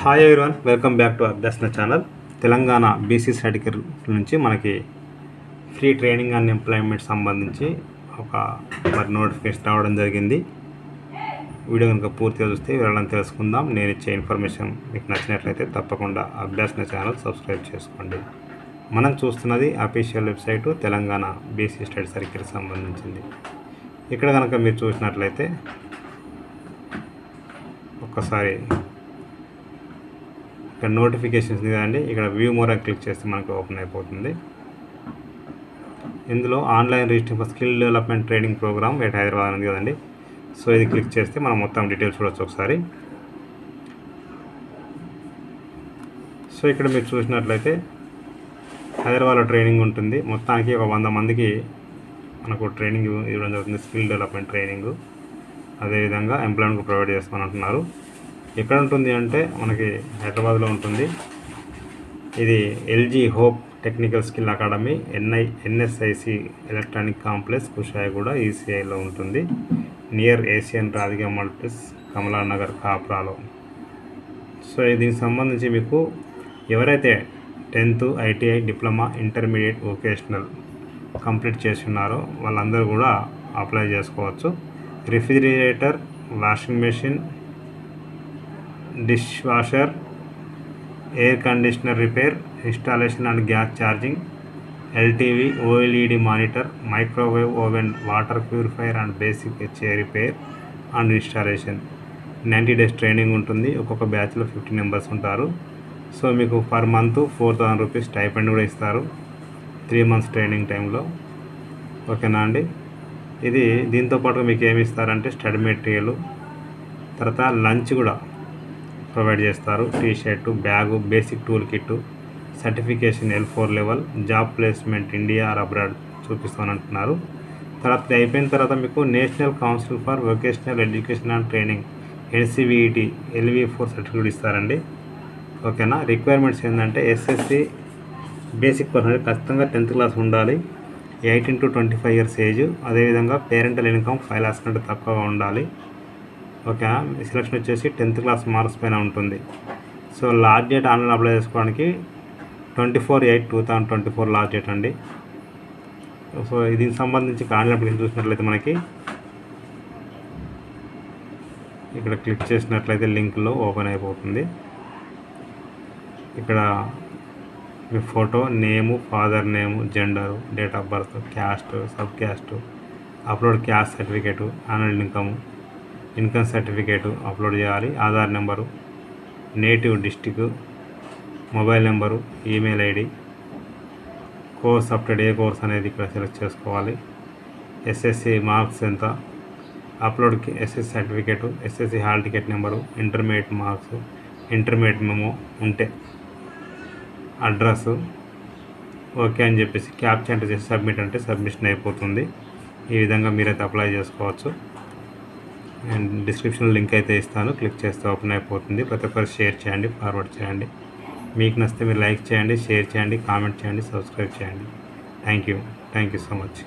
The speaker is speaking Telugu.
Hi everyone, welcome back to Abhyasana channel. Telangana BC certificate నుంచి మనకి ఫ్రీ ట్రైనింగ్ అండ్ ఎంప్లాయ్మెంట్ సంబంధించి మరి నోటిఫికేషన్ రావడం జరిగింది. వీడియో కనుక పూర్తిగా చూస్తే వివరాలను తెలుసుకుందాం. నేను ఇచ్చే ఇన్ఫర్మేషన్ మీకు నచ్చినట్లయితే తప్పకుండా అభ్యాసన ఛానల్ సబ్స్క్రైబ్ చేసుకోండి. మనం చూస్తున్నది official website Telangana BC study సర్కిల్కి సంబంధించింది. ఇక్కడ కనుక మీరు చూసినట్లయితే ఒక్కసారి ఇక్కడ నోటిఫికేషన్స్ కదండి, ఇక్కడ వ్యూ మోర్ అని క్లిక్ చేస్తే మనకు ఓపెన్ అయిపోతుంది. ఇందులో online registration for skill development training program at Hyderabad ఉంది కదండి. సో ఇది క్లిక్ చేస్తే మనం మొత్తం డీటెయిల్స్ చూడవచ్చు ఒకసారి. సో ఇక్కడ మీరు చూసినట్లయితే హైదరాబాద్లో ట్రైనింగ్ ఉంటుంది. మొత్తానికి 100 మందికి మనకు ట్రైనింగ్ ఇవ్వడం జరుగుతుంది. స్కిల్ డెవలప్మెంట్ ట్రైనింగ్, అదేవిధంగా ఎంప్లాయ్మెంట్ ప్రొవైడ్ చేస్తామని అంటున్నారు. ఎక్కడ ఉంటుంది అంటే మనకి హైదరాబాద్లో ఉంటుంది. ఇది LG hope technical skill academy NSIC electronic complex Kushaiguda ఈసీఐలో ఉంటుంది. Near Asian Radhika multis Kamalanagar కాప్రాలో. సో దీనికి సంబంధించి మీకు ఎవరైతే 10th ITI diploma intermediate vocational complete చేస్తున్నారో వాళ్ళందరూ కూడా అప్లై చేసుకోవచ్చు. Refrigerator, washing machine, dish washer, air conditioner repair, installation and gas charging, LTV, OLED monitor, microwave oven, water purifier and basic HA repair and installation. 90 days training ఉంటుంది. ఒక్కొక్క బ్యాచ్లో 50 members ఉంటారు. సో మీకు పర్ మంత్ 4000 రూపీస్ స్టైపెండ్ కూడా ఇస్తారు 3 months ట్రైనింగ్ టైంలో. ఓకేనా అండి. ఇది దీంతోపాటు మీకు ఏమి ఇస్తారంటే స్టడీ మెటీరియల్, తర్వాత లంచ్ కూడా ప్రొవైడ్ చేస్తారు. T shirt, bag, basic tool kit, certification L4 level, job placement India or abroad చూపిస్తానంటున్నారు. తర్వాత అయిపోయిన తర్వాత మీకు national council for vocational education and training NCVET LV4 certificate ఇస్తారండి. ఓకేనా. రిక్వైర్మెంట్స్ ఏంటంటే ఎస్ఎస్సి బేసిక్ పర్సెంట్ ఖచ్చితంగా 10th class ఉండాలి, 18 to 25 years ఏజ్, అదేవిధంగా పేరెంటల్ ఇన్కమ్ 5 lakhs కంటే తక్కువగా ఉండాలి. ఓకే. సెలక్షన్ వచ్చేసి 10th class మార్క్స్ పైన ఉంటుంది. So last date online apply చేసుకోవడానికి 24/8/2024 లాస్ట్ డేట్ అండి. సో దీనికి సంబంధించి ఆన్లైన్ అప్లికేషన్ చూసినట్లయితే మనకి ఇక్కడ క్లిక్ చేసినట్లయితే లింక్లో ఓపెన్ అయిపోతుంది. ఇక్కడ మీ photo, name, father name, gender, date of birth, caste, sub caste, upload caste certificate, annual income certificate upload చేయాలి. Aadhaar number, native district, mobile number, email ID, course update ఏ కోర్స్ అనేది ఇక్కడ సెలెక్ట్ చేసుకోవాలి. ఎస్ఎస్సి మార్క్స్ ఎంత, upload SSC certificate, SSC hall ticket number, intermediate marks, intermediate memo ఉంటే, అడ్రస్, ఓకే అని చెప్పేసి క్యాప్చా ఎంటర్ చేసి సబ్మిట్ అంటే సబ్మిషన్ అయిపోతుంది. ఈ విధంగా మీరైతే అప్లై చేసుకోవచ్చు. అండ్ డిస్క్రిప్షన్లో లింక్ అయితే ఇస్తాను, క్లిక్ చేస్తే ఓపెన్ అయిపోతుంది. ప్రతి ఒక్కరు షేర్ చేయండి, ఫార్వర్డ్ చేయండి. మీకు నచ్చితే మీరు లైక్ చేయండి, షేర్ చేయండి, కామెంట్ చేయండి, సబ్స్క్రైబ్ చేయండి. Thank you so much.